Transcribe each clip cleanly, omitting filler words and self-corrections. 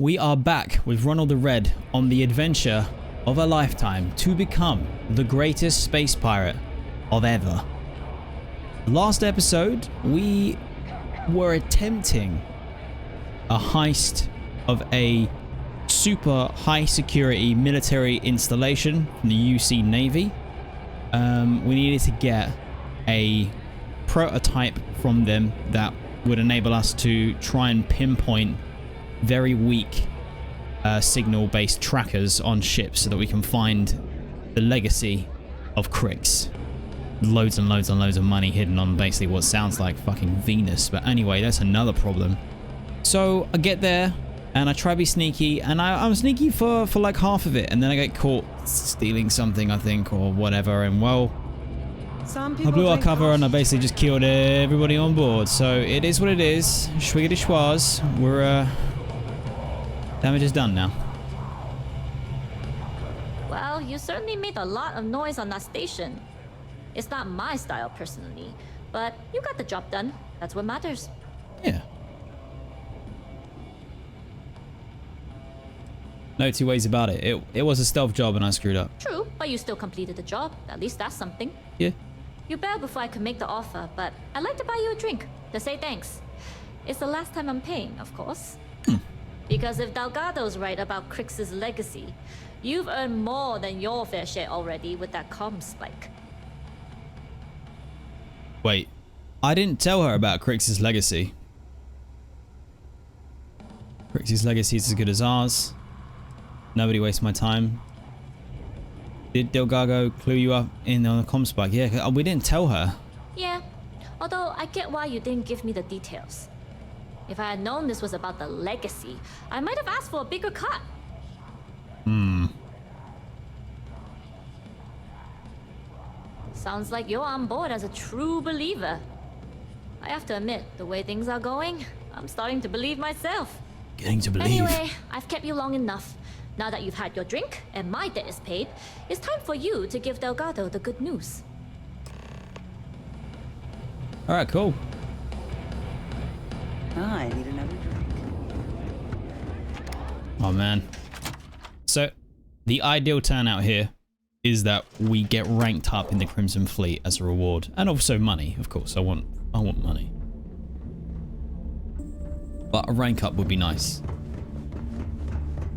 We are back with Ronald the Red on the adventure of a lifetime to become the greatest space pirate of ever. Last episode, we were attempting a heist of a super high security military installation from the UC Navy. We needed to get a prototype from them that would enable us to try and pinpoint very weak signal-based trackers on ships so that we can find the legacy of Crix. Loads and loads and loads of money hidden on basically what sounds like fucking Venus. But anyway, that's another problem. So I get there and I try to be sneaky, and I'm sneaky for like half of it, and then I get caught stealing something, I think, or whatever, and well, I blew our cover and I basically just killed everybody on board. So it is what it is. Schwiggity schwaz. We're damage is done now. Well, you certainly made a lot of noise on that station. It's not my style personally, but you got the job done. That's what matters. Yeah. No two ways about it. It was a stealth job and I screwed up. True, but you still completed the job. At least that's something. Yeah. You bailed before I could make the offer, but I'd like to buy you a drink to say thanks. It's the last time I'm paying, of course. Because if Delgado's right about Crix's legacy, you've earned more than your fair share already with that comm spike. Wait, I didn't tell her about Crix's legacy. Crix's legacy is as good as ours. Nobody waste my time. Did Delgado clue you up in on the comm spike? Yeah, we didn't tell her. Yeah, although I get why you didn't give me the details. If I had known this was about the legacy, I might have asked for a bigger cut. Sounds like you're on board as a true believer. I have to admit, the way things are going, I'm starting to believe myself. Getting to believe. Anyway, I've kept you long enough. Now that you've had your drink and my debt is paid, it's time for you to give Delgado the good news. Alright, cool. I need another drink. Oh man. So the ideal turnout here is that we get ranked up in the Crimson Fleet as a reward, and also money, of course. I want money, but a rank up would be nice.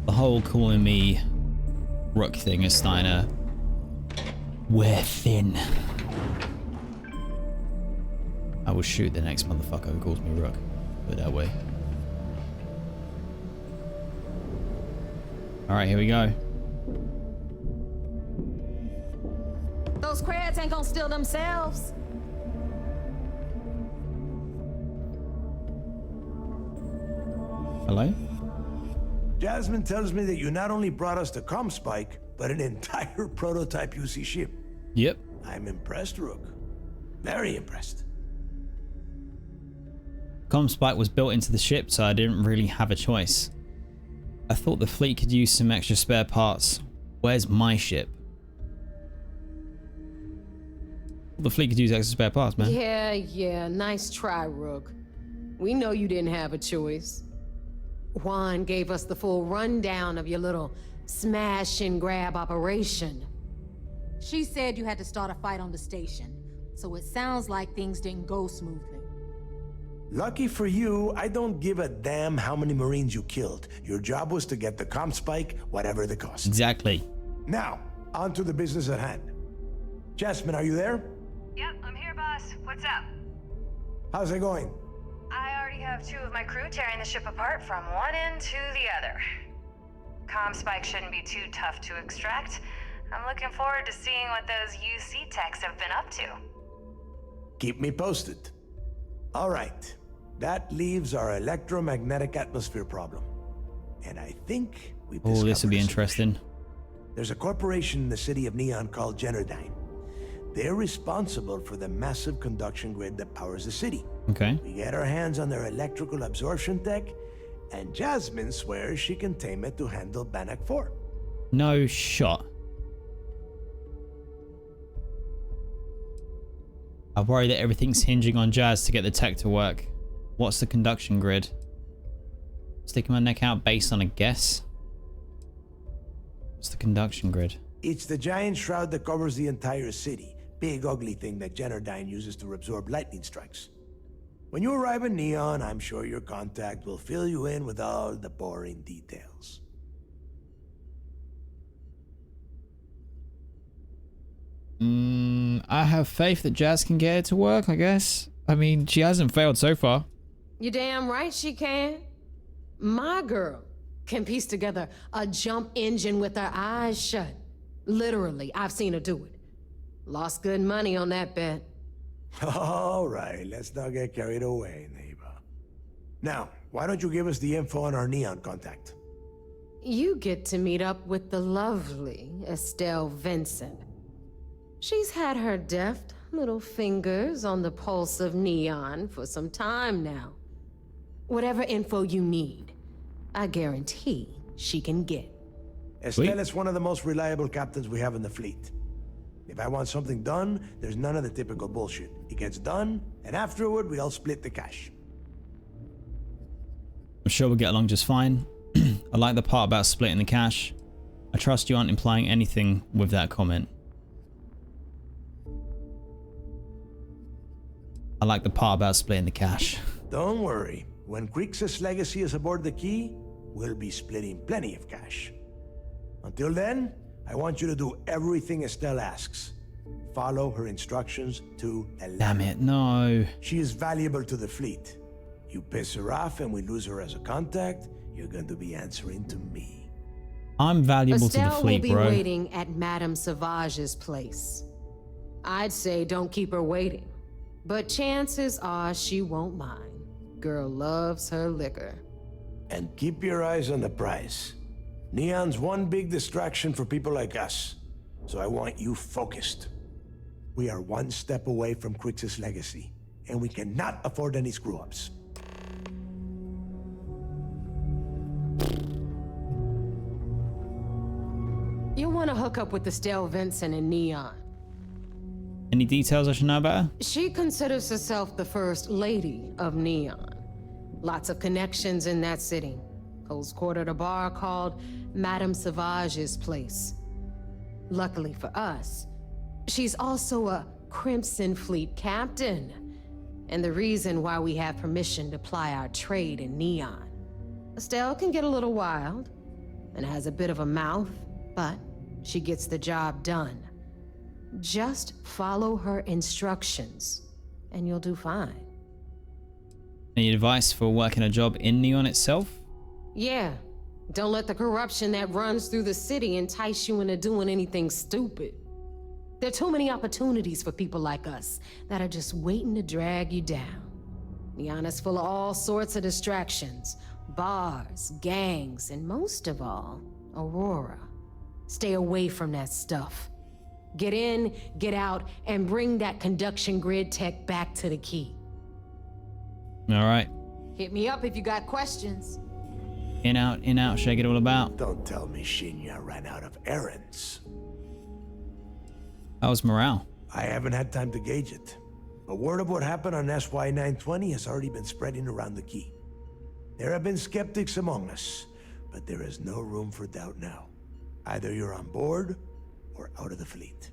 The whole calling me Rook thing is starting to wear thin. I will shoot the next motherfucker who calls me Rook. Put it that way. Alright, here we go. Those crabs ain't gonna steal themselves. Hello? Jasmine tells me that you not only brought us the comm spike, but an entire prototype UC ship. Yep. I'm impressed, Rook. Very impressed. Comm spike was built into the ship, so I didn't really have a choice. I thought the fleet could use some extra spare parts. Where's my ship? The fleet could use extra spare parts, man. Yeah, nice try, Rook. We know you didn't have a choice. Juan gave us the full rundown of your little smash and grab operation. She said you had to start a fight on the station, so it sounds like things didn't go smoothly. Lucky for you, I don't give a damn how many Marines you killed. Your job was to get the comm spike, whatever the cost. Exactly. Now, on to the business at hand. Jasmine, are you there? Yep, I'm here, boss. What's up? How's it going? I already have 2 of my crew tearing the ship apart from one end to the other. Comm spike shouldn't be too tough to extract. I'm looking forward to seeing what those UC techs have been up to. Keep me posted. All right. That leaves our electromagnetic atmosphere problem. And I think we've Oh, this would be discovered a interesting. solution. There's a corporation in the city of Neon called Generdyne. They're responsible for the massive conduction grid that powers the city. Okay. We get our hands on their electrical absorption tech, and Jasmine swears she can tame it to handle Bannock 4. No shot. I worry that everything's hinging on Jazz to get the tech to work. What's the conduction grid? Sticking my neck out based on a guess. What's the conduction grid? It's the giant shroud that covers the entire city. Big ugly thing that Generdyne uses to absorb lightning strikes. When you arrive in Neon, I'm sure your contact will fill you in with all the boring details. I have faith that Jazz can get it to work, I guess. I mean, she hasn't failed so far. You damn right she can. My girl can piece together a jump engine with her eyes shut. Literally, I've seen her do it. Lost good money on that bet. All right, let's not get carried away, neighbor. Now, why don't you give us the info on our Neon contact? You get to meet up with the lovely Estelle Vincent. She's had her deft little fingers on the pulse of Neon for some time now. Whatever info you need, I guarantee she can get. Estelle is one of the most reliable captains we have in the fleet. If I want something done, there's none of the typical bullshit. It gets done, and afterward, we all split the cash. I'm sure we'll get along just fine. I like the part about splitting the cash. I trust you aren't implying anything with that comment. I like the part about splitting the cash. Don't worry. When Crixus' legacy is aboard the Key, we'll be splitting plenty of cash. Until then, I want you to do everything Estelle asks. Follow her instructions to the letter. Damn it, no. She is valuable to the fleet. You piss her off and we lose her as a contact, you're going to be answering to me. I'm valuable Estelle to the fleet, will be bro. waiting at Madame Sauvage's place. I'd say don't keep her waiting, but chances are she won't mind. Girl loves her liquor. And keep your eyes on the prize. Neon's one big distraction for people like us, so I want you focused. We are one step away from Crixus' legacy, and we cannot afford any screw-ups. You'll want to hook up with Estelle Vincent and Neon. Any details I should know about her? She considers herself the first lady of Neon. Lots of connections in that city. Holds court at a bar called Madame Sauvage's place. Luckily for us, she's also a Crimson Fleet captain, and the reason why we have permission to ply our trade in Neon. Estelle can get a little wild, and has a bit of a mouth, but she gets the job done. Just follow her instructions, and you'll do fine. Any advice for working a job in Neon itself? Yeah, don't let the corruption that runs through the city entice you into doing anything stupid. There are too many opportunities for people like us that are just waiting to drag you down. Neon is full of all sorts of distractions. Bars, gangs, and most of all, Aurora. Stay away from that stuff. Get in, get out, and bring that conduction grid tech back to the Key. All right. Hit me up if you got questions. In, out, shake it all about. Don't tell me Shinya ran out of errands. How's morale? I haven't had time to gauge it, but word of what happened on SY-920 has already been spreading around the Key. There have been skeptics among us, but there is no room for doubt now. Either you're on board or out of the fleet.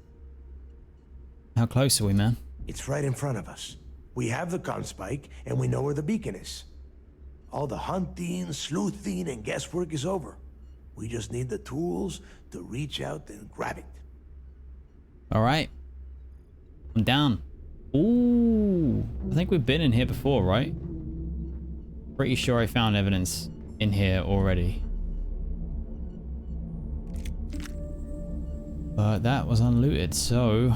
How close are we, man? It's right in front of us. We have the comm spike, and we know where the beacon is. All the hunting, sleuthing, and guesswork is over. We just need the tools to reach out and grab it. All right. I'm down. Ooh. I think we've been in here before, right? Pretty sure I found evidence in here already. But that was unlooted, so...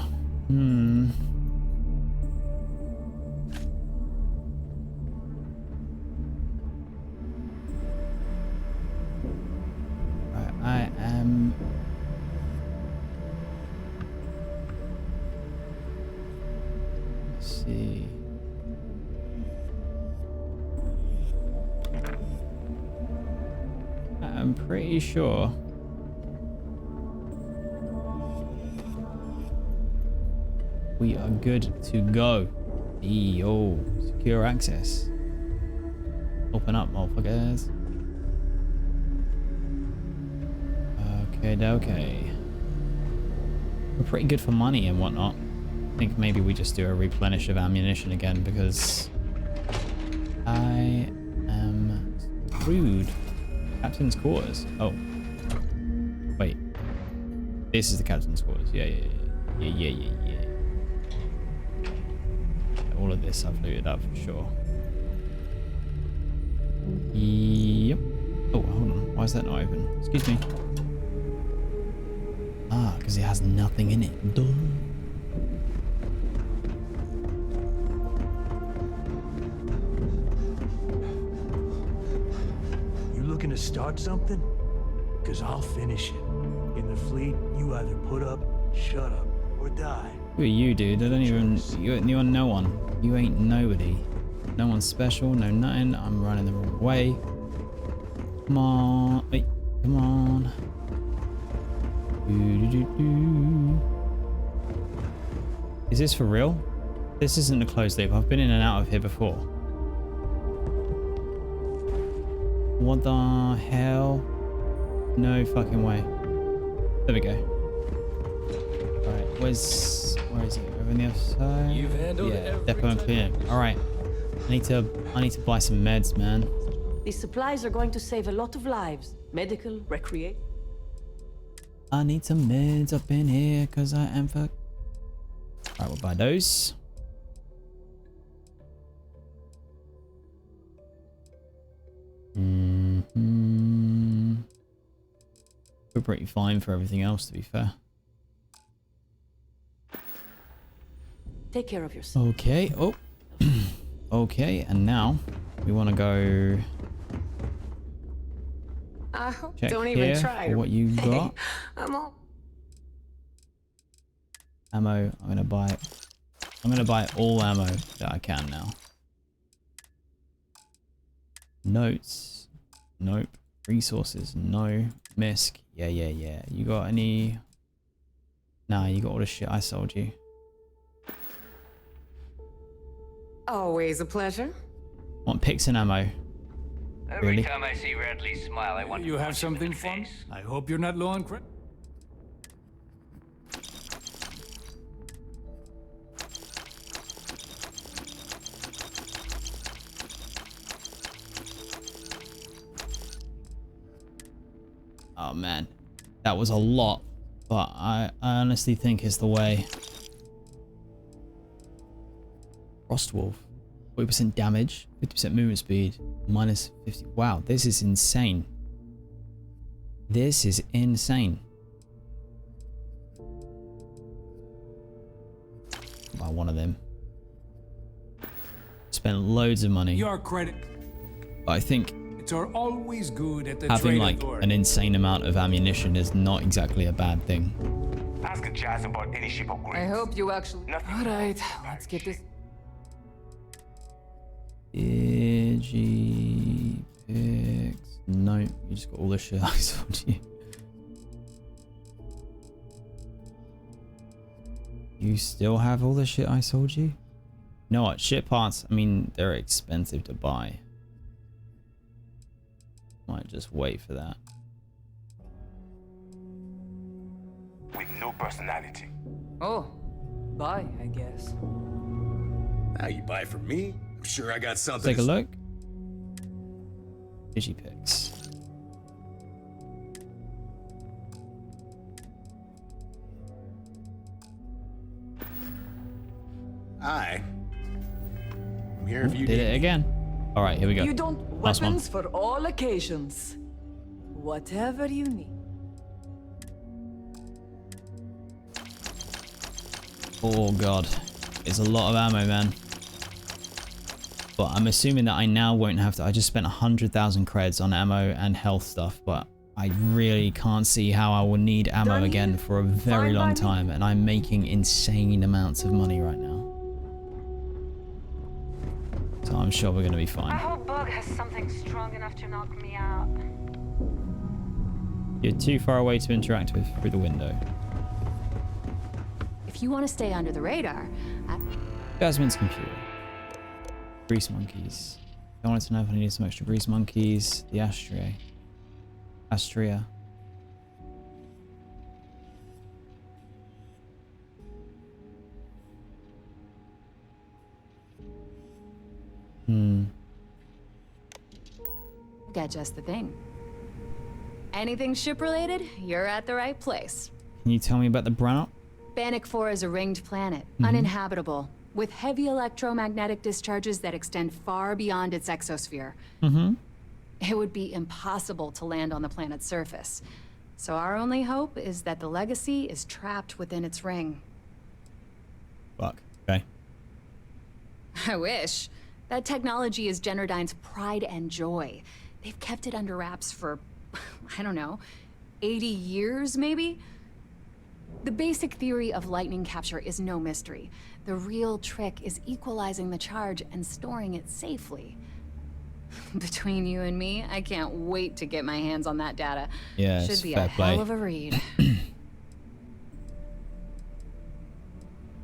I am... Let's see... I'm pretty sure... we are good to go. Yo, secure access. Open up, motherfuckers. Okay. We're pretty good for money and whatnot. I think maybe we just do a replenish of ammunition again because I am screwed. Captain's quarters. Oh. Wait. This is the captain's quarters. Yeah. All of this I've looted up for sure. Yep. Oh, hold on. Why is that not open? Excuse me. Ah, because it has nothing in it. Duh. You looking to start something? Because I'll finish it. In the fleet, you either put up, shut up, or die. Who are you, dude? I don't even... You're no one. You ain't nobody. No one special, no nothing. I'm running the wrong way. Come on. Wait, come on. Is this for real? This isn't a closed loop. I've been in and out of here before. What the hell? No fucking way. There we go. Alright, where is it? Over on the other side? You've handled depot and cleaning. Alright. I need to buy some meds, man. These supplies are going to save a lot of lives. Medical, recreate. I need some meds up in here because I am fucked. Alright, we'll buy those. We're pretty fine for everything else, to be fair. Take care of yourself. Okay. Oh. Okay, and now we want to go check don't here even try. for what you got. I'm all... Ammo. I'm gonna buy all ammo that I can now. Notes. Nope. Resources. No. Misc. Yeah. You got any? Nah, you got all the shit I sold you. Always a pleasure. Want picks and ammo. Every Really? time I see Redley smile, I want You to have punch him in something the fun? face. I hope you're not low on credit. Oh man, that was a lot, but I honestly think it's the way. Frostwolf, 40% damage, 50% movement speed, minus 50. Wow, this is insane. This is insane. Buy one of them. Spent loads of money. Your credit. I think It's always good at the having trade like authority. an insane amount of ammunition is not exactly a bad thing. Ask a Jazz about any ship upgrades. I hope you actually... Nothing. All right, let's get this... Digi picks. No, you just got all the shit I sold you. You still have all the shit I sold you? You know what? Shit parts, I mean, they're expensive to buy. Might just wait for that. With no personality. Oh, bye, I guess. Now you buy from me? I'm sure I got something. Take a look. Digipix. Hi. I'm here if you Did need it me. again. All right, here we go. You don't... Last one. Weapons for all occasions. Whatever you need. Oh god, it's a lot of ammo, man. But I'm assuming that I now won't have to. I just spent 100,000 creds on ammo and health stuff, but I really can't see how I will need ammo again for a very long time, and I'm making insane amounts of money right now. So I'm sure we're going to be I fine. hope Bug has something strong enough to knock me out. You're too far away to interact with through the window. If you want to stay under the radar, Jasmine's computer. Grease monkeys. I wanted to know if I needed some extra grease monkeys. The ashtray. Astria. bet just the thing. Anything ship-related, you're at the right place. Can you tell me about the Brannock? Bannock 4 is a ringed planet, uninhabitable, with heavy electromagnetic discharges that extend far beyond its exosphere. It would be impossible to land on the planet's surface. So our only hope is that the legacy is trapped within its ring. Fuck. Okay. I wish. That technology is Generdyne's pride and joy. They've kept it under wraps for, I don't know, 80 years maybe? The basic theory of lightning capture is no mystery. The real trick is equalizing the charge and storing it safely. Between you and me, I can't wait to get my hands on that data. Yeah, Should be a hell of a read.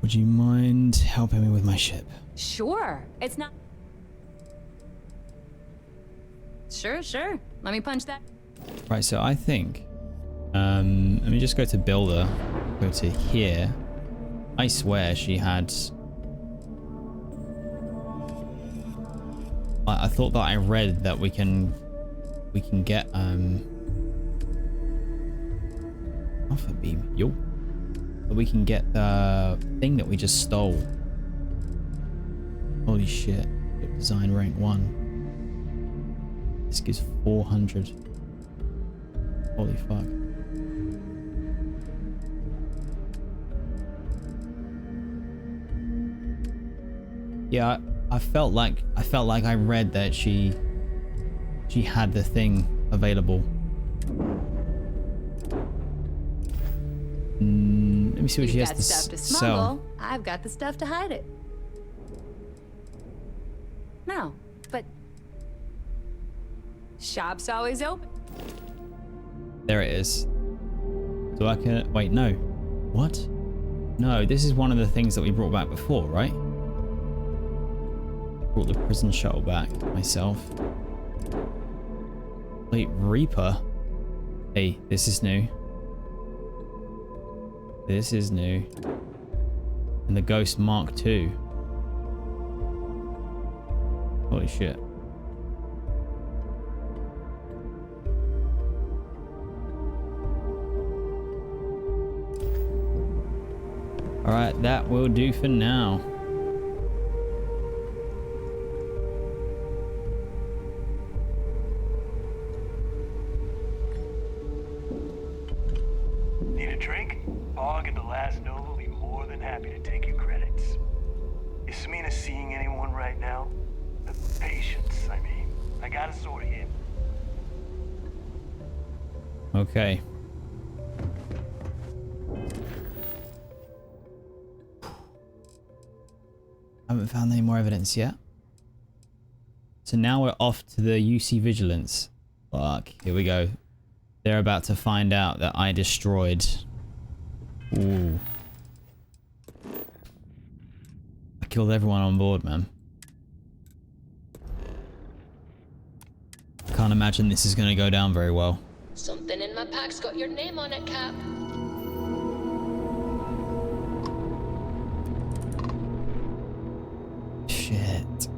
Would you mind helping me with my ship? Sure. It's not... Sure. Let me punch that. Right, so I think... let me just go to Builder. Go to here. I swear she had... I thought that I read that we can get alpha beam. Yo. That we can get the thing that we just stole. Holy shit. Design rank 1. This gives 400. Holy fuck. Yeah, I felt like I read that she had the thing available. Let me see what she has to stuff to sell. smuggle. I've got the stuff to hide it. No, but shop's always open. There it is. So I can wait. No, what? No, this is one of the things that we brought back before, right? Brought the prison shuttle back myself. Wait, Reaper. Hey, this is new. This is new. And the Ghost Mark II. Holy shit. Alright, that will do for now. Need a drink? Bog at the last note will be more than happy to take your credits. Is Samina seeing anyone right now? The patients, I mean. I gotta sort him. Okay. Haven't found any more evidence yet. So now we're off to the UC Vigilance. Fuck, here we go. They're about to find out that I destroyed. Ooh. I killed everyone on board, man. I can't imagine this is gonna go down very well. Something in my pack's got your name on it, Cap. Shit.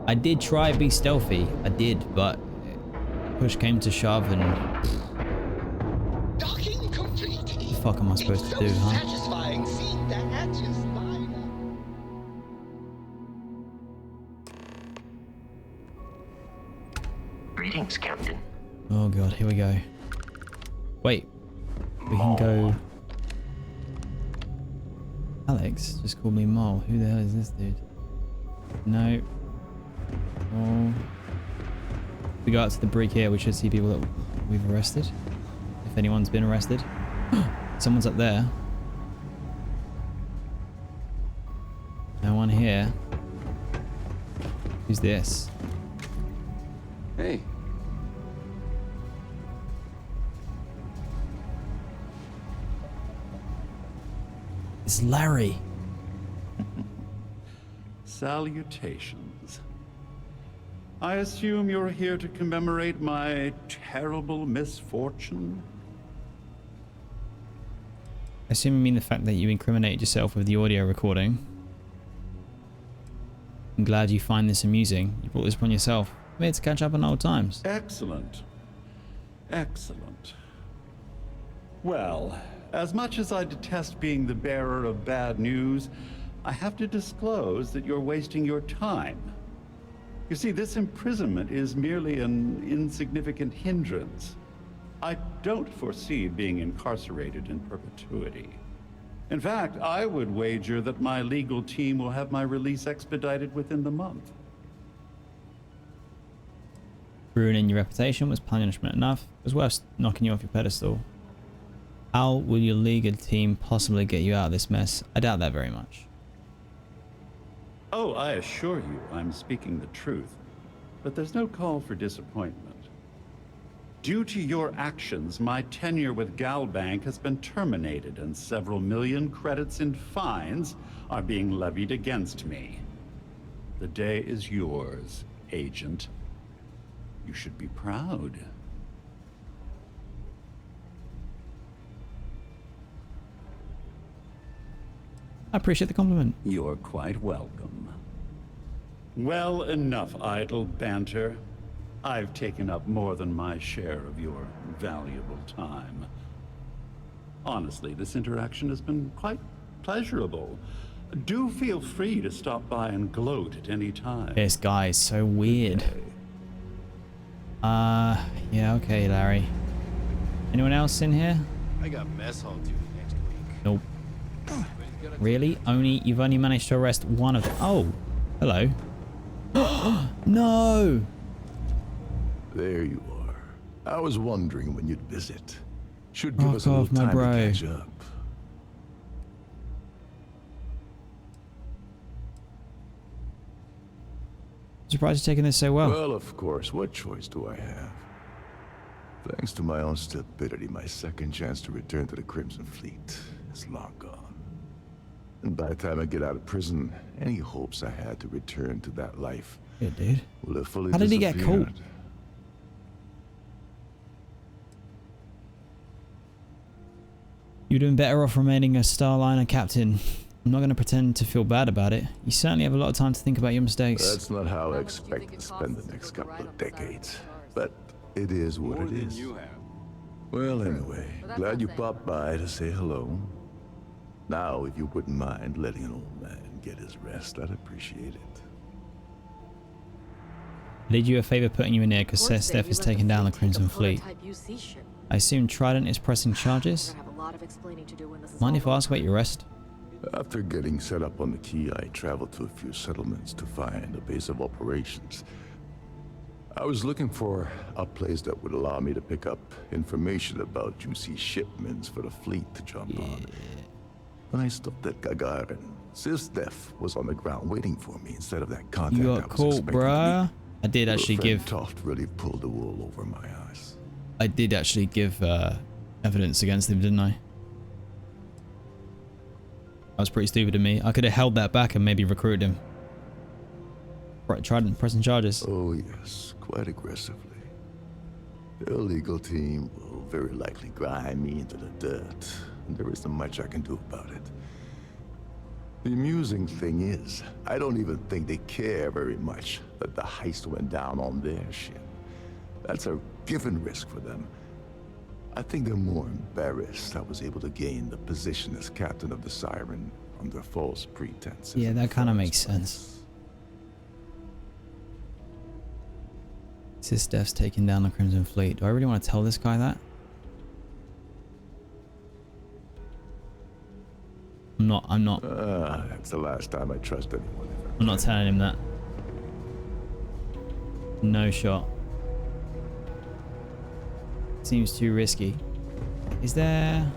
I did try to be stealthy. I did, but push came to shove and... Docking complete. What the fuck am I supposed to do, huh? Satisfying seeing the hatches line up. Greetings, Captain. Oh god, here we go. Wait. We can go... Alex just called me Mole. Who the hell is this dude? No. Oh. If we go out to the brig here, we should see people that we've arrested. If anyone's been arrested. Someone's up there. No one here. Who's this? Hey. It's Larry. Salutations. I assume you're here to commemorate my terrible misfortune? I assume you mean the fact that you incriminated yourself with the audio recording. I'm glad you find this amusing. You brought this upon yourself. I'm here to catch up on old times. Excellent. Excellent. Well, as much as I detest being the bearer of bad news, I have to disclose that you're wasting your time. You see, this imprisonment is merely an insignificant hindrance. I don't foresee being incarcerated in perpetuity. In fact, I would wager that my legal team will have my release expedited within the month. Ruining your reputation was punishment enough. It was worth knocking you off your pedestal. How will your legal team possibly get you out of this mess? I doubt that very much. Oh, I assure you, I'm speaking the truth. But there's no call for disappointment. Due to your actions, my tenure with Galbank has been terminated, and several million credits in fines are being levied against me. The day is yours, Agent. You should be proud. I appreciate the compliment. You're quite welcome. Well, enough idle banter. I've taken up more than my share of your valuable time. Honestly, this interaction has been quite pleasurable. Do feel free to stop by and gloat at any time. This guy is so weird. Yeah, okay, Larry. Anyone else in here? I got mess hall duty next week. Nope. Really? You've only managed to arrest one of them. Oh, hello. No! There you are. I was wondering when you'd visit. Should give Rock us a little off, my time bro. to catch up. Surprised you're taking this so well. Well, of course. What choice do I have? Thanks to my own stupidity, my second chance to return to the Crimson Fleet is long gone. And by the time I get out of prison, any hopes I had to return to that life will have fully How did he get disappeared. caught? You're doing better off remaining a Starliner captain. I'm not going to pretend to feel bad about it. You certainly have a lot of time to think about your mistakes. That's not how I expect to spend the next couple of decades. But it is what it is. Well, anyway, glad you popped by to say hello. Now, if you wouldn't mind letting an old man get his rest, I'd appreciate it. I did you a favor putting you in here because Steph is taking down the Crimson Fleet. I assume Trident is pressing charges? Mind if I ask about your arrest? After getting set up on the key, I traveled to a few settlements to find a base of operations. I was looking for a place that would allow me to pick up information about juicy shipments for the fleet to jump on. When I stopped at Gagarin, Sis Steph was on the ground waiting for me instead of that contact You I got was caught, expecting to bruh. meet. I did actually give... Toft really pulled the wool over my eyes. I did actually give evidence against him, didn't I? That was pretty stupid of me. I could have held that back and maybe recruited him. Right, Trident pressing charges. Oh yes, quite aggressively. The illegal team will very likely grind me into the dirt, and there isn't much I can do about it. The amusing thing is, I don't even think they care very much that the heist went down on their ship. That's a given risk for them. I think they're more embarrassed I was able to gain the position as captain of the Siren under false pretenses. Yeah, that kind of makes sense. Sis Steph's taking down the Crimson Fleet. Do I really want to tell this guy that? I'm not. That's the last time I trust anyone ever. I'm not telling him that. No shot. Seems too risky. Is there...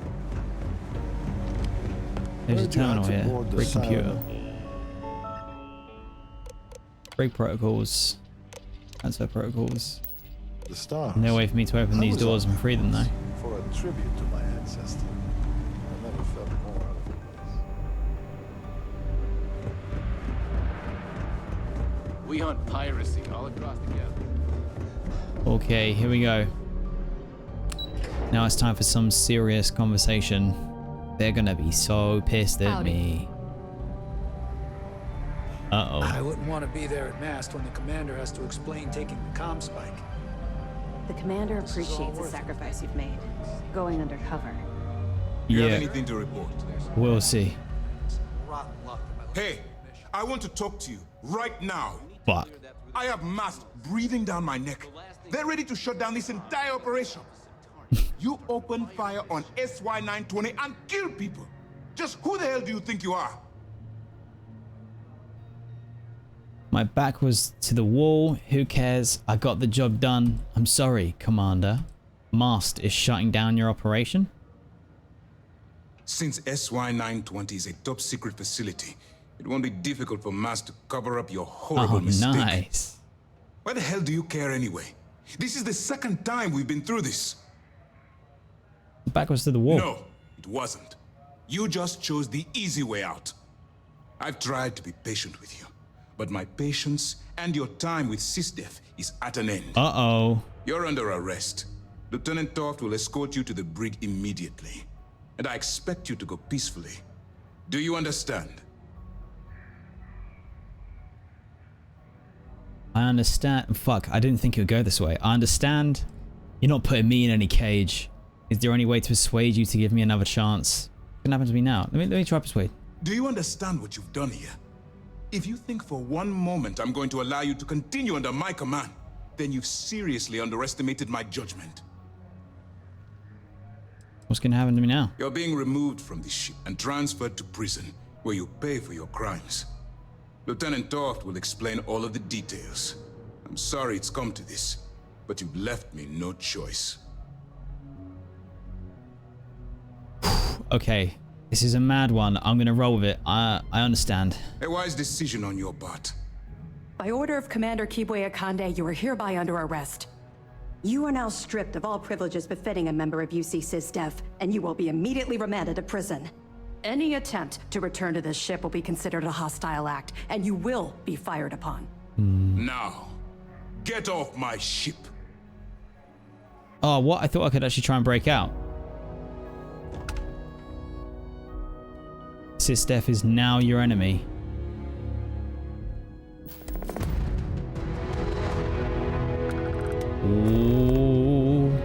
There's a terminal here. Break computer. Break protocols. Transfer protocols. The stars. No way for me to open these doors and free them though. For a tribute to my ancestor. I never felt more out of place. We hunt piracy all across the galaxy. Okay, here we go. Now it's time for some serious conversation. They're gonna be so pissed at me. Uh-oh. I wouldn't want to be there at mast when the commander has to explain taking the comm spike. The commander appreciates the sacrifice you've made, going undercover. You have Yeah, anything to report? we'll see. Hey, I want to talk to you right now. Fuck. I have mast breathing down my neck. They're ready to shut down this entire operation. You open fire on SY-920 and kill people. Just who the hell do you think you are? My back was to the wall. Who cares? I got the job done. I'm sorry, Commander. Mast is shutting down your operation? Since SY-920 is a top secret facility, it won't be difficult for Mast to cover up your horrible mistake. Nice. Why the hell do you care anyway? This is the second time we've been through this. Back was to the wall. No, it wasn't. You just chose the easy way out. I've tried to be patient with you, but my patience and your time with SysDef is at an end. Uh-oh. You're under arrest. Lieutenant Toft will escort you to the brig immediately. And I expect you to go peacefully. Do you understand? I understand. Fuck, I didn't think it would go this way. I understand. You're not putting me in any cage. Is there any way to persuade you to give me another chance? What's gonna happen to me now? Let me try to persuade. Do you understand what you've done here? If you think for one moment I'm going to allow you to continue under my command, then you've seriously underestimated my judgment. What's gonna happen to me now? You're being removed from the ship and transferred to prison, where you pay for your crimes. Lieutenant Toft will explain all of the details. I'm sorry it's come to this, but you've left me no choice. Okay, this is a mad one. I'm gonna roll with it. I understand. A wise decision on your part. By order of Commander Kibwe Akande, you are hereby under arrest. You are now stripped of all privileges befitting a member of UC SysDef, and you will be immediately remanded to prison. Any attempt to return to this ship will be considered a hostile act, and you will be fired upon. Now, get off my ship. Oh, what? I thought I could actually try and break out. SysDef is now your enemy. Ooh.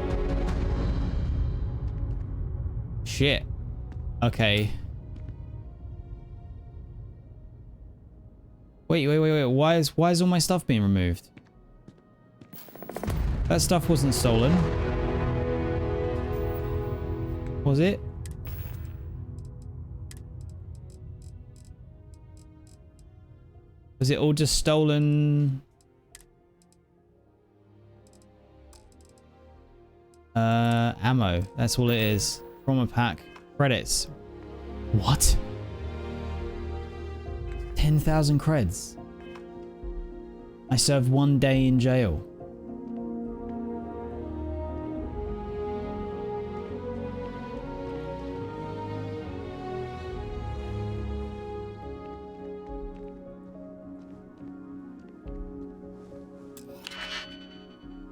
Shit. Okay. Wait. Why is all my stuff being removed? That stuff wasn't stolen. Was it? Was it all just stolen? Ammo. That's all it is. From a pack. Credits. What? 10,000 creds. I served 1 day in jail.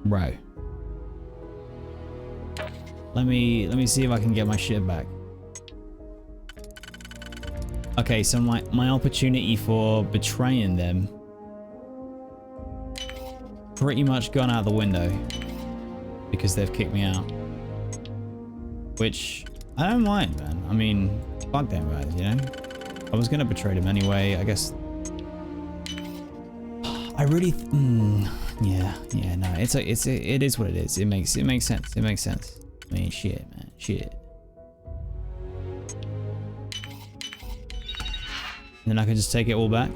Bro. Let me see if I can get my shit back. Okay, so my opportunity for betraying them pretty much gone out the window because they've kicked me out. Which I don't mind, man. I mean, fuck them guys, you know? I was gonna betray them anyway, I guess. I really yeah, no, it is what it is. It makes sense. It makes sense. I mean, shit, man, shit. And then I can just take it all back.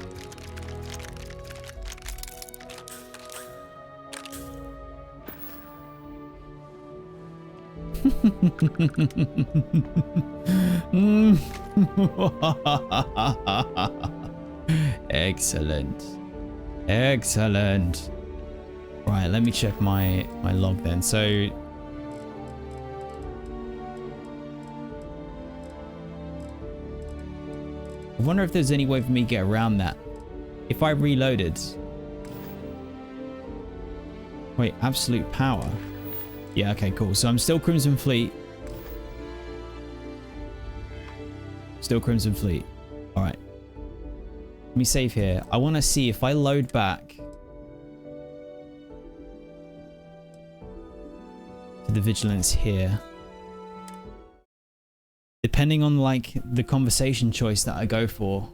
Excellent. Excellent. Right, let me check my log then. So I wonder if there's any way for me to get around that. If I reloaded. Wait, absolute power. Yeah, okay, cool. So I'm still Crimson Fleet. Still Crimson Fleet. Alright. Let me save here. I want to see if I load back to the vigilance here. Depending on like the conversation choice that I go for,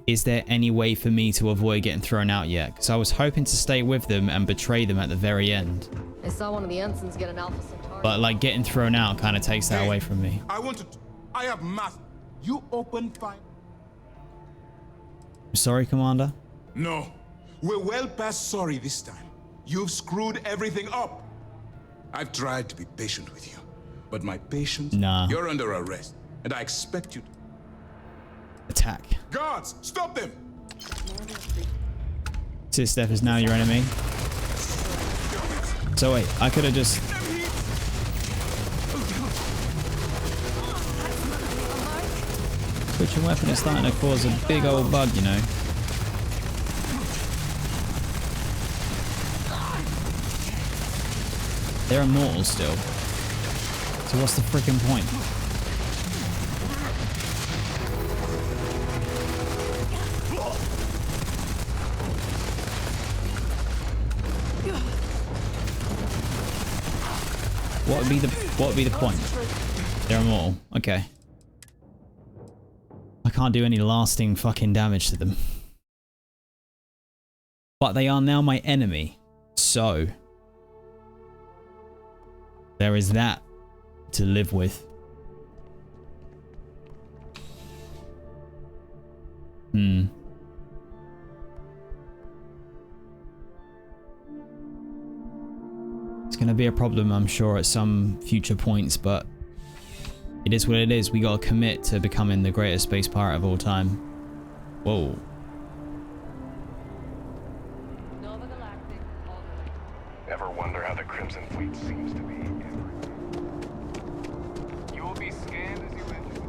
is there any way for me to avoid getting thrown out yet? Because I was hoping to stay with them and betray them at the very end. I saw one of the ensigns get an Alpha Centauri. But like getting thrown out kind of takes that away from me. I have mass. You open fire. Sorry, Commander. No, we're well past sorry this time. You've screwed everything up. I've tried to be patient with you, but my patience. Nah. You're under arrest, and I expect you to attack. Guards, stop them! Steph is now your enemy. So wait, I could have just. Switching weapon is starting to cause a big old bug, you know. They're immortal still. So what's the freaking point? What would be the point? They're immortal. Okay. I can't do any lasting fucking damage to them. But they are now my enemy. So there is that to live with. It's gonna be a problem, I'm sure, at some future points, but it is what it is. We gotta commit to becoming the greatest space pirate of all time. Whoa. Ever wonder how the Crimson Fleet seems to be? You will be scanned as you enter.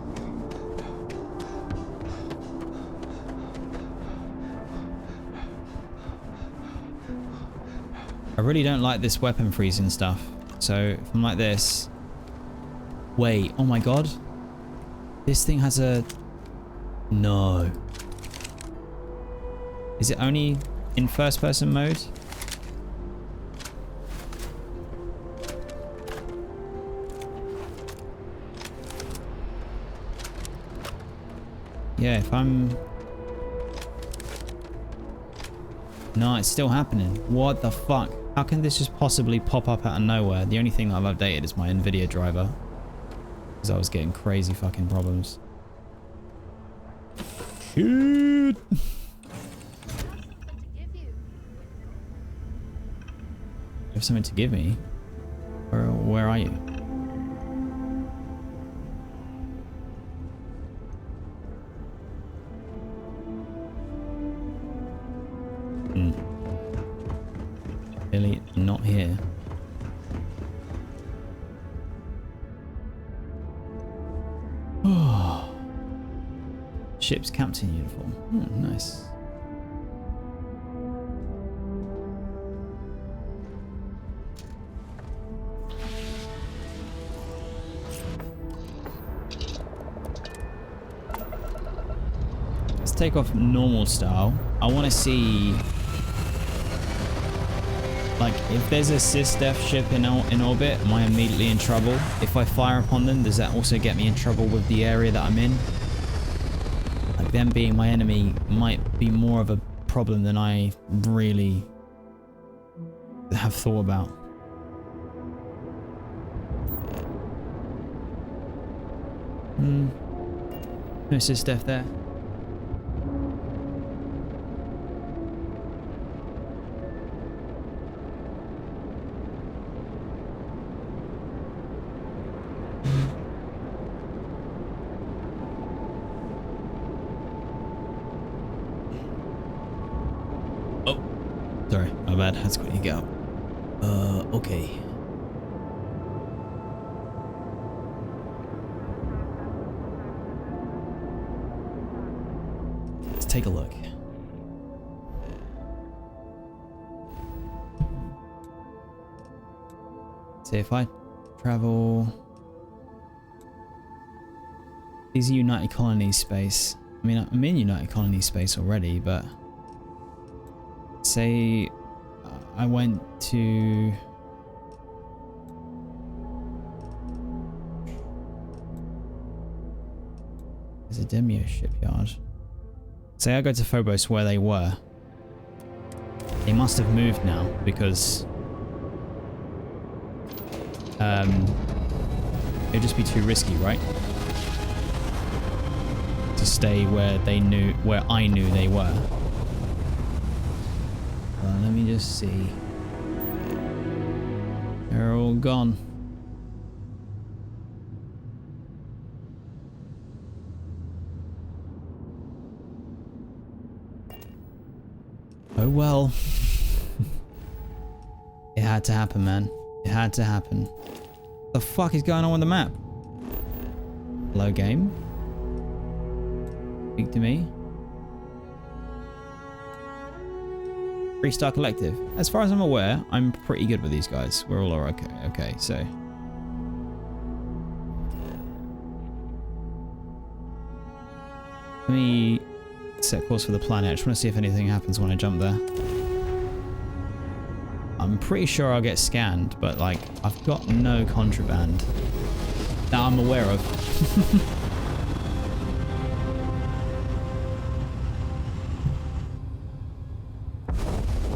I really don't like this weapon freezing stuff. So if I'm like this. Wait, oh my god. This thing has a... No. Is it only in first person mode? Yeah, if I'm... No, it's still happening. What the fuck? How can this just possibly pop up out of nowhere? The only thing that I've updated is my NVIDIA driver. Because I was getting crazy fucking problems. Shit! You have something to give me? Where are you? Clearly not here. Oh, ship's captain uniform. Oh, nice. Let's take off normal style. I want to see. Like, if there's a SysDef ship in orbit, am I immediately in trouble? If I fire upon them, does that also get me in trouble with the area that I'm in? Like, them being my enemy might be more of a problem than I really have thought about. No SysDef there. Sorry, my bad. That's quickly go. Okay. Let's take a look. See if I travel. These are United Colonies space. mean, I'm in United Colony space already, but say I went to there's a Demio shipyard. Say I go to Phobos where they were. They must have moved now because it'd just be too risky, right? To stay where I knew they were. Well, let me just see. They're all gone. Oh well. It had to happen, man. It had to happen. What the fuck is going on with the map? Hello, game? Speak to me. Three-star collective. As far as I'm aware, I'm pretty good with these guys. We're all okay. Okay, so. Let me set course for the planet. I just want to see if anything happens when I jump there. I'm pretty sure I'll get scanned, but like, I've got no contraband that I'm aware of.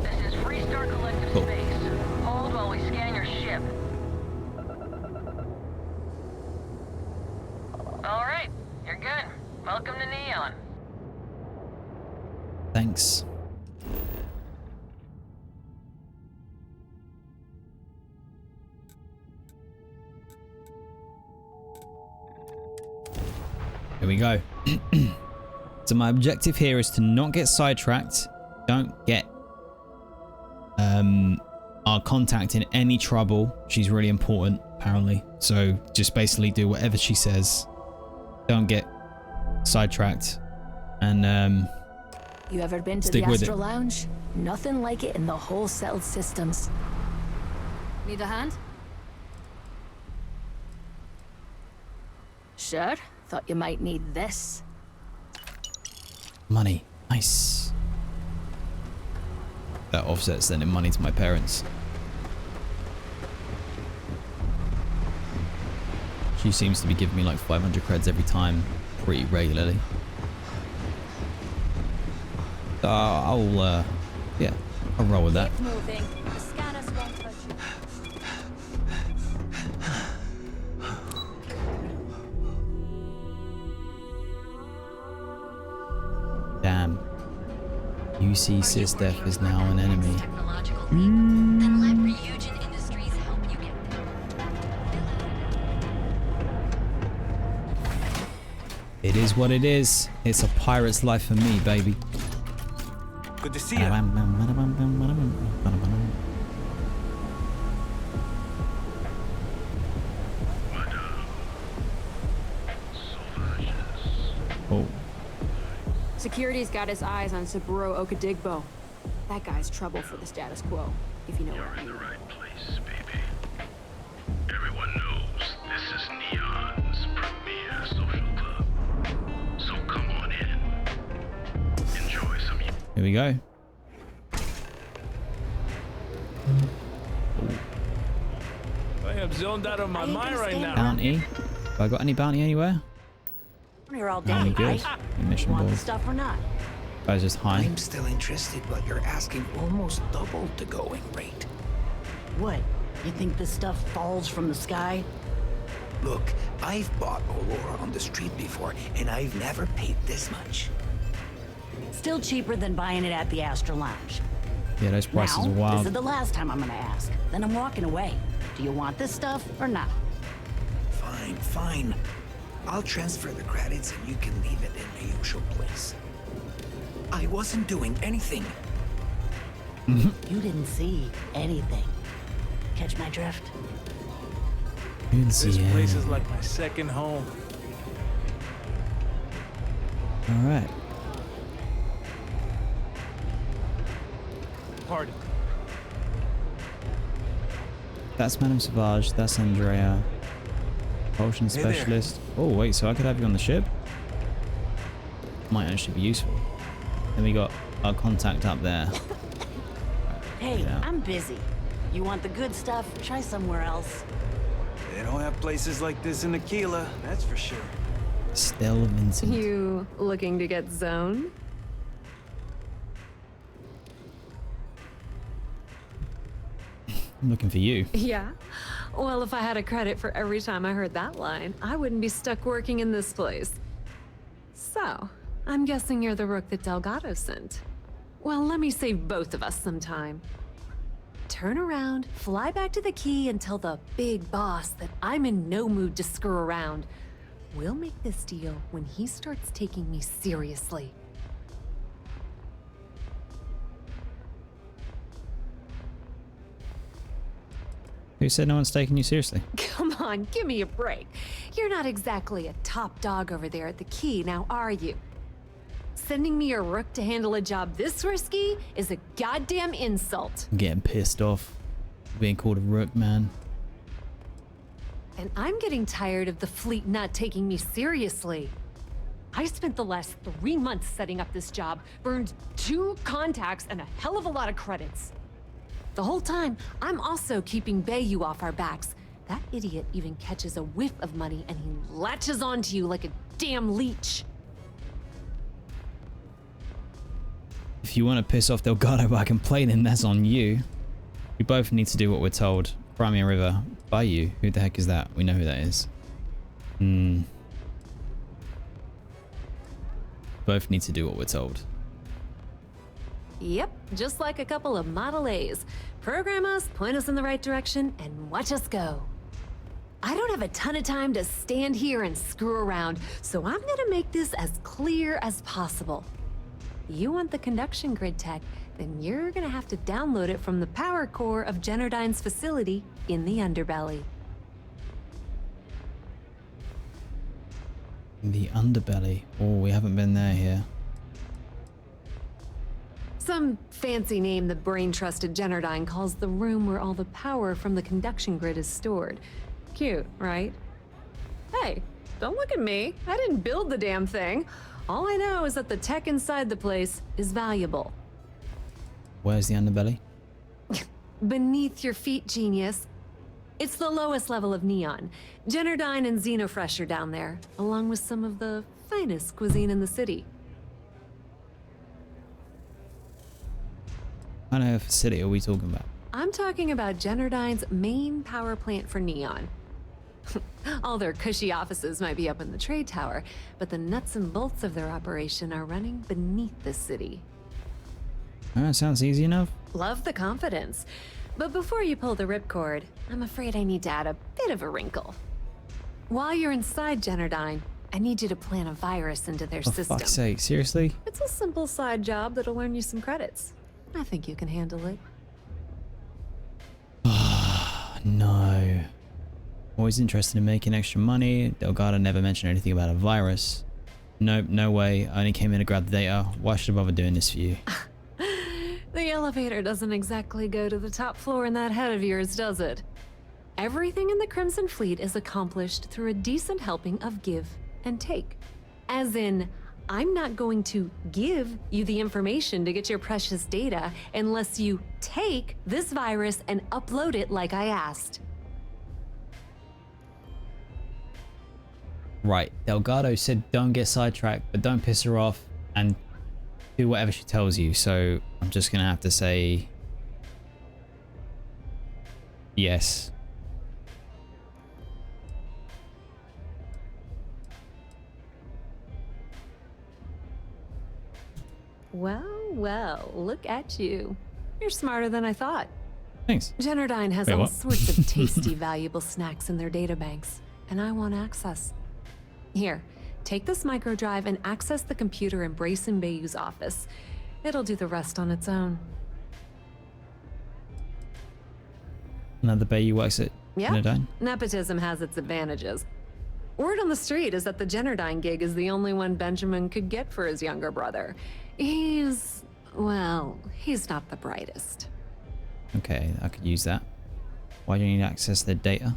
This is Freestar Collective Cool. Space. Hold while we scan your ship. All right, you're good. Welcome to Neon. Thanks. Here we go. So my objective here is to not get sidetracked. Don't get our contact in any trouble. She's really important, apparently. So just basically do whatever she says. Don't get sidetracked. And You ever been to stick the with Astro it. Lounge? Nothing like it in the whole settled systems. Need a hand? Sure. Thought you might need this. Money. Nice. That offsets sending money to my parents. She seems to be giving me like 500 creds every time, pretty regularly. I'll roll with that. Keep moving. The scanners won't touch you. Damn. UC SysDef is now an enemy. Then let Ryujin Industries help you get It is what it is. It's a pirate's life for me, baby. Good to see you. Oh. Security's got his eyes on Saburo Okadigbo. That guy's trouble for the status quo, if you know what I mean. Everyone knows this is Neon's premier social club. So come on in. Enjoy some. Here we go. I am zoned out of my mind right now. Bounty. Have I got any bounty anywhere? I'm here all day, I'm good. right? Mission Want the board. stuff or not? I was just high. I'm still interested, but you're asking almost double the going rate. What? You think this stuff falls from the sky? Look, I've bought Aurora on the street before, and I've never paid this much. Still cheaper than buying it at the Astro Lounge. Yeah, those prices now, are wild. This is the last time I'm gonna ask. Then I'm walking away. Do you want this stuff or not? Fine, fine. I'll transfer the credits and you can leave it in the usual place. I wasn't doing anything. You didn't see anything. Catch my drift? This place is like my second home. Alright. Pardon. That's Madame Sauvage. That's Andrea. Potion Hey there. specialist. Oh, wait, so I could have you on the ship? might actually be useful. Then we got our contact up there. Hey, I'm busy. You want the good stuff? Try somewhere else. They don't have places like this in Aquila, that's for sure. Still Vincent. You looking to get zoned? I'm looking for you. Yeah. Well, if I had a credit for every time I heard that line, I wouldn't be stuck working in this place. So, I'm guessing you're the rook that Delgado sent. Well, let me save both of us some time. Turn around, fly back to the key, and tell the big boss that I'm in no mood to screw around. We'll make this deal when he starts taking me seriously. Who said no one's taking you seriously? Come on, give me a break. You're not exactly a top dog over there at the key, now are you? Sending me a rook to handle a job this risky is a goddamn insult. I'm getting pissed off being called a rook, man. And I'm getting tired of the fleet not taking me seriously. I spent the last 3 months setting up this job, burned 2 contacts and a hell of a lot of credits. The whole time, I'm also keeping Bayou off our backs. That idiot even catches a whiff of money and he latches onto you like a damn leech. If you want to piss off Delgado by complaining, that's on you. We both need to do what we're told. Crimea River, Bayou. Who the heck is that? We know who that is. Both need to do what we're told. Yep, just like a couple of Model A's. Program us, point us in the right direction, and watch us go. I don't have a ton of time to stand here and screw around, so I'm gonna make this as clear as possible. You want the conduction grid tech, then you're gonna have to download it from the power core of Generdyne's facility in the underbelly. The underbelly. Oh, we haven't been there here. Some fancy name the brain-trusted Generdyne calls the room where all the power from the conduction grid is stored. Cute, right? Hey, don't look at me. I didn't build the damn thing. All I know is that the tech inside the place is valuable. Where's the underbelly? Beneath your feet, genius. It's the lowest level of Neon. Generdyne and Xenofresh are down there, along with some of the finest cuisine in the city. What kind of facility are we talking about? I'm talking about Generdyne's main power plant for Neon. All their cushy offices might be up in the trade tower, but the nuts and bolts of their operation are running beneath the city. Sounds easy enough. Love the confidence. But before you pull the ripcord, I'm afraid I need to add a bit of a wrinkle. While you're inside Generdyne, I need you to plant a virus into their system. For fuck's sake, seriously? It's a simple side job that'll earn you some credits. I think you can handle it. No. Always interested in making extra money. Delgado never mentioned anything about a virus. Nope, no way. I only came in to grab the data. Why should I bother doing this for you? The elevator doesn't exactly go to the top floor in that head of yours, does it? Everything in the Crimson Fleet is accomplished through a decent helping of give and take. As in, I'm not going to give you the information to get your precious data unless you take this virus and upload it like I asked. Right, Delgado said don't get sidetracked, but don't piss her off and do whatever she tells you. So I'm just gonna have to say yes. Well, well, look at you. You're smarter than I thought. Thanks. Generdyne has Wait, all what? sorts of tasty, valuable snacks in their databanks, and I want access. Here, take this microdrive and access the computer in Brayson Bayou's office. It'll do the rest on its own. Another Bayou works at Generdyne? Nepotism has its advantages. Word on the street is that the Generdyne gig is the only one Benjamin could get for his younger brother. He's not the brightest. Okay, I could use that. Why do you need access to the data?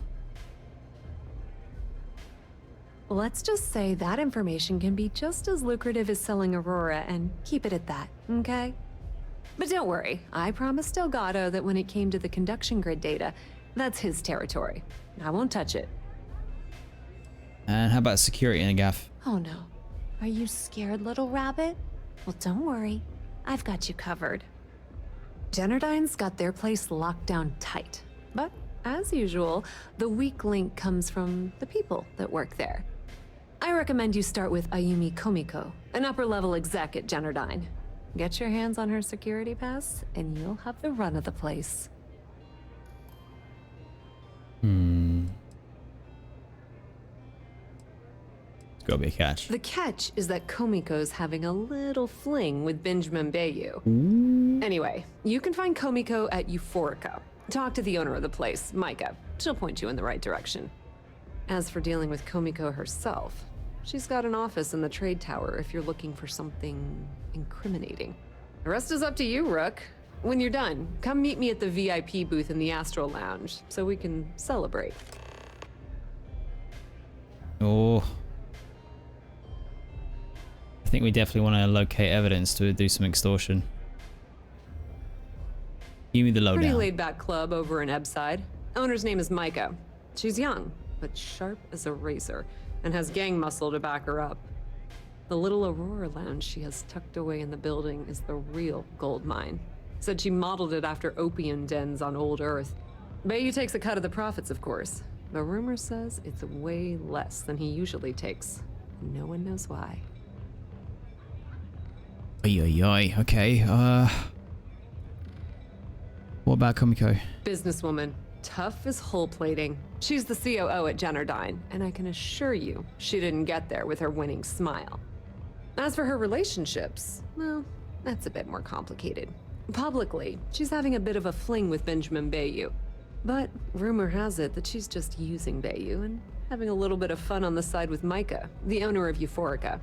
let's just say that information can be just as lucrative as selling Aurora, and keep it at that, okay? But don't worry, I promised Delgado that when it came to the conduction grid data, that's his territory. I won't touch it. And how about security in a gaff? Oh no. Are you scared, little rabbit? Well, don't worry. I've got you covered. Generdyne's got their place locked down tight. But, as usual, the weak link comes from the people that work there. I recommend you start with Ayumi Komiko, an upper-level exec at Generdyne. Get your hands on her security pass, and you'll have the run of the place. It's gotta be a catch. The catch is that Komiko's having a little fling with Benjamin Bayou. Anyway, you can find Komiko at Euphorica. Talk to the owner of the place, Micah. She'll point you in the right direction. As for dealing with Komiko herself, she's got an office in the trade tower if you're looking for something incriminating. The rest is up to you, Rook. When you're done, come meet me at the VIP booth in the Astral Lounge so we can celebrate. Oh. I think we definitely want to locate evidence to do some extortion. Give me the lowdown. Pretty laid-back club over in Ebside. Owner's name is Micah. She's young, but sharp as a razor, and has gang muscle to back her up. The little Aurora lounge she has tucked away in the building is the real gold mine. Said she modeled it after opium dens on old Earth. Bayou takes a cut of the profits, of course. The rumor says it's way less than he usually takes. No one knows why. Ay. Okay, what about Komiko? Businesswoman. Tough as hull plating. She's the COO at Generdyne, and I can assure you she didn't get there with her winning smile. As for her relationships, well, that's a bit more complicated. Publicly, she's having a bit of a fling with Benjamin Bayou. But rumor has it that she's just using Bayou and having a little bit of fun on the side with Micah, the owner of Euphorica.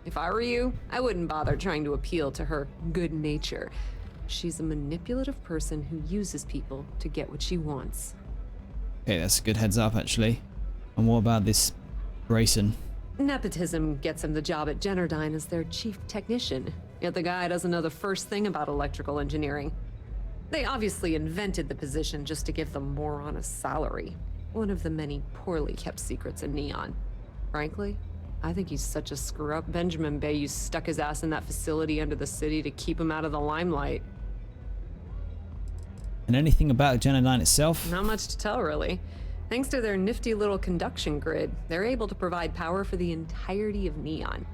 If I were you, I wouldn't bother trying to appeal to her good nature. She's a manipulative person who uses people to get what she wants. Okay, that's a good heads up, actually. And what about this Grayson? Nepotism gets him the job at Generdyne as their chief technician, yet the guy doesn't know the first thing about electrical engineering. They obviously invented the position just to give the moron a salary. One of the many poorly kept secrets in Neon. Frankly, I think he's such a screw-up. Benjamin Bayou stuck his ass in that facility under the city to keep him out of the limelight. And anything about Generdyne itself? Not much to tell, really. Thanks to their nifty little conduction grid, they're able to provide power for the entirety of Neon.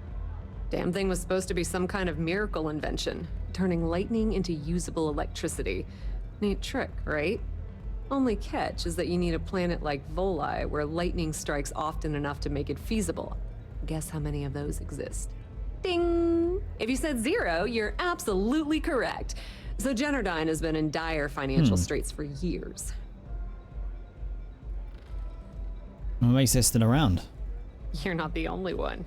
Damn thing was supposed to be some kind of miracle invention, turning lightning into usable electricity. Neat trick, right? Only catch is that you need a planet like Voli where lightning strikes often enough to make it feasible. Guess how many of those exist? Ding! If you said 0, you're absolutely correct. So Generdyne has been in dire financial straits for years. What makes this still around? You're not the only one.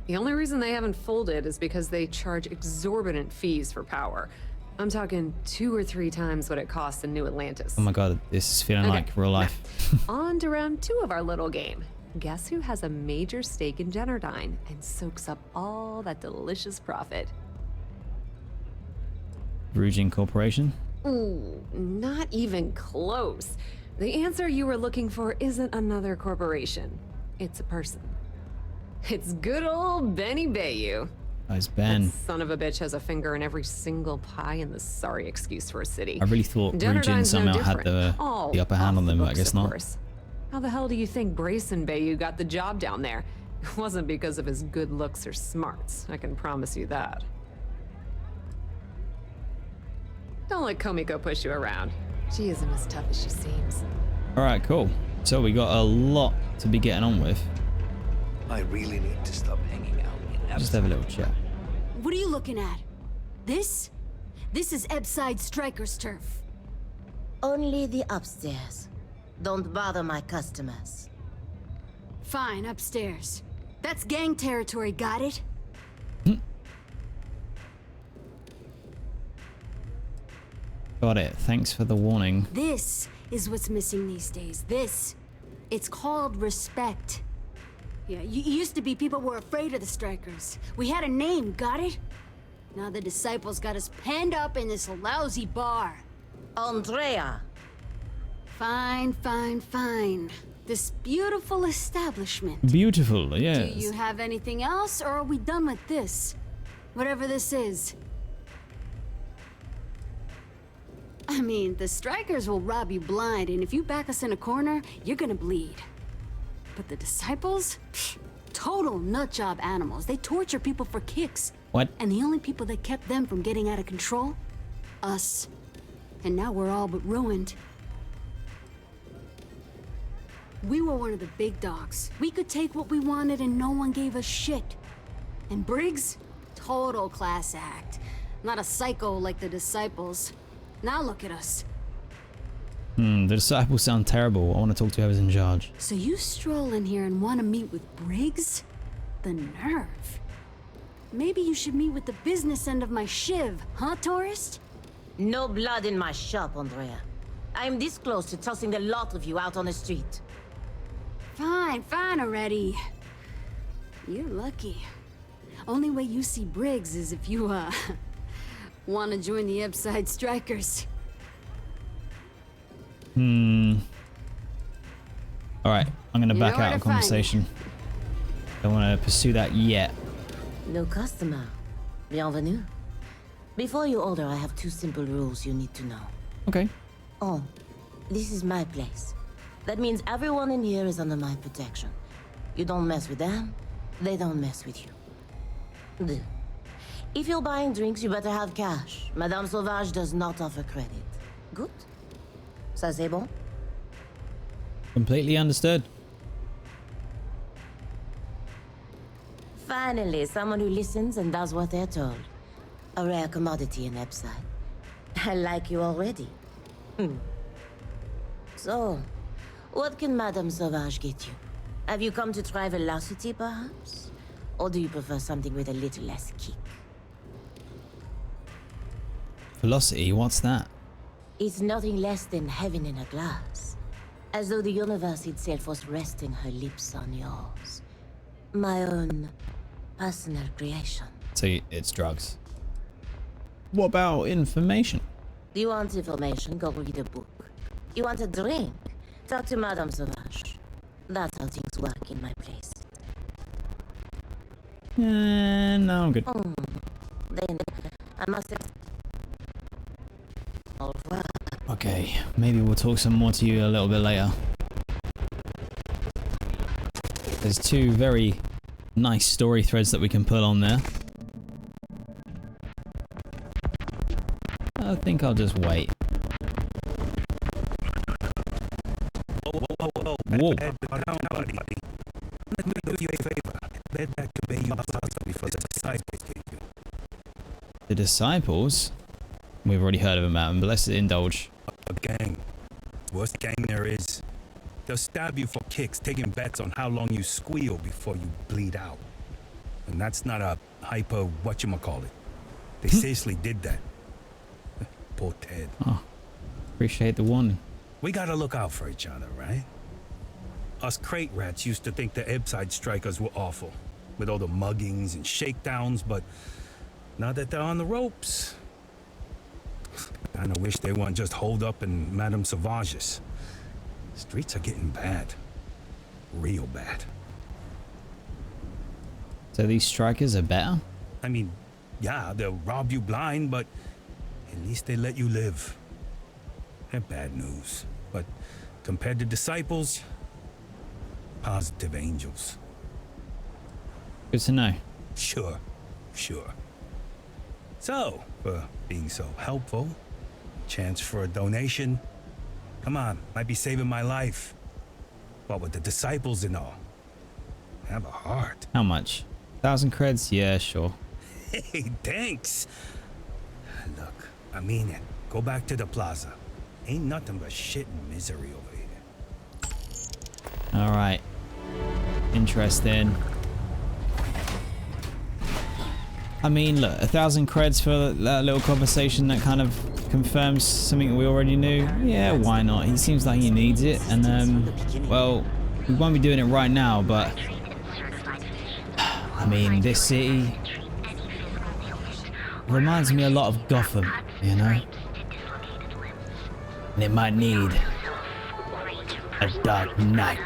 The only reason they haven't folded is because they charge exorbitant fees for power. I'm talking 2 or 3 times what it costs in New Atlantis. Oh my god, this is feeling like real life. On to round 2 of our little game. Guess who has a major stake in Generdyne and soaks up all that delicious profit? Brugin Corporation? Ooh, not even close. The answer you were looking for isn't another corporation. It's a person. It's good old Benny Bayou. Nice Ben. That son of a bitch has a finger in every single pie in the sorry excuse for a city. I really thought Brugin somehow had the upper hand on them, but I guess not. How the hell do you think Brayson Bayou got the job down there? It wasn't because of his good looks or smarts, I can promise you that. Don't let Komiko push you around. She isn't as tough as she seems. Alright, cool. So we got a lot to be getting on with. I really need to stop hanging out in Just have a little chat. What are you looking at? This? This is Ebside Striker's turf. Only the upstairs. Don't bother my customers. Fine, upstairs. That's gang territory, got it? Got it. Thanks for the warning. This is what's missing these days. This. It's called respect. Yeah, used to be people were afraid of the Strikers. We had a name, got it? Now the Disciples got us penned up in this lousy bar. Andrea. Fine, fine, fine. This beautiful establishment. Beautiful, yes. Do you have anything else, or are we done with this? Whatever this is. I mean, the Strikers will rob you blind, and if you back us in a corner, you're gonna bleed. But the Disciples? Pfft, total nutjob animals. They torture people for kicks. What? And the only people that kept them from getting out of control? Us. And now we're all but ruined. We were one of the big dogs. We could take what we wanted and no one gave us shit. And Briggs? Total class act. Not a psycho like the Disciples. Now look at us. The Disciples sound terrible. I want to talk to whoever's in charge. So you stroll in here and want to meet with Briggs? The nerve. Maybe you should meet with the business end of my shiv, huh, tourist? No blood in my shop, Andrea. I'm this close to tossing the lot of you out on the street. Fine, fine already. You're lucky. Only way you see Briggs is if you, want to join the Upside Strikers. Alright, I'm gonna back out of conversation. Don't want to pursue that yet. No customer. Bienvenue. Before you order, I have 2 simple rules you need to know. Okay. Oh, this is my place. That means everyone in here is under my protection. You don't mess with them, they don't mess with you. Deux. If you're buying drinks, you better have cash. Madame Sauvage does not offer credit. Good? Ça c'est bon? Completely understood. Finally, someone who listens and does what they're told. A rare commodity in Epside. I like you already. So, what can Madame Sauvage get you? Have you come to try velocity, perhaps? Or do you prefer something with a little less kick? Velocity, what's that? It's nothing less than heaven in a glass. As though the universe itself was resting her lips on yours. My own personal creation. So it's drugs. What about information? Do you want information? Go read a book. You want a drink? Talk to Madame Sauvage. That's how things work in my place. No, I'm good. Then I must have... Au revoir. Okay, maybe we'll talk some more to you a little bit later. There's 2 very nice story threads that we can put on there. I think I'll just wait. Whoa. Bed down, buddy. Let me do you a favor. Bed back to Bay before the disciples get you. The Disciples? We've already heard of them, Adam, but let's indulge. A gang. Worst gang there is. They'll stab you for kicks, taking bets on how long you squeal before you bleed out. And that's not a hyper whatchamacallit. They seriously did that. Poor Ted. Oh, appreciate the warning. We gotta look out for each other, right? Us crate rats used to think the Ebside Strikers were awful, with all the muggings and shakedowns, but now that they're on the ropes, kinda wish they weren't just holed up in Madame Sauvage's. Streets are getting bad. Real bad. So these strikers are better? I mean, yeah, they'll rob you blind, but at least they let you live. They're bad news, but compared to Disciples, positive angels. Good to know. Sure. So, for being so helpful, chance for a donation. Come on, might be saving my life. What with the Disciples and all. Have a heart. How much? 1,000 creds? Yeah, sure. Hey, thanks. Look, I mean it. Go back to the plaza. Ain't nothing but shit and misery over here. Alright. Interesting. I mean, look, 1,000 creds for that little conversation that kind of confirms something we already knew. Yeah, why not? He seems like he needs it, and well, we won't be doing it right now, but I mean, this city reminds me a lot of Gotham, you know? And it might need a dark night.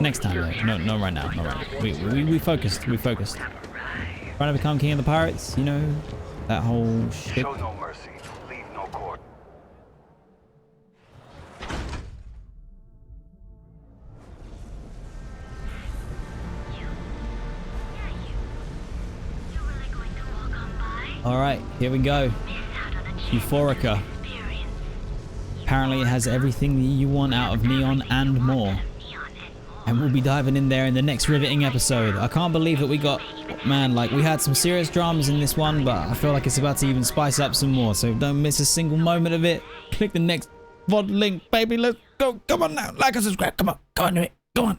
Next time, though. No, right now. Not right now. We focused. We focused. Trying to become king of the pirates, you know? That whole shit. Show no mercy. Leave no court. Alright, here we go. Euphorica. Apparently it has everything that you want out of Neon and more. And we'll be diving in there in the next riveting episode. I can't believe that we got... Man, like, we had some serious dramas in this one, but I feel like it's about to even spice up some more. So don't miss a single moment of it. Click the next VOD link, baby. Let's go. Come on now. Like and subscribe. Come on. Go on, do it. Go on.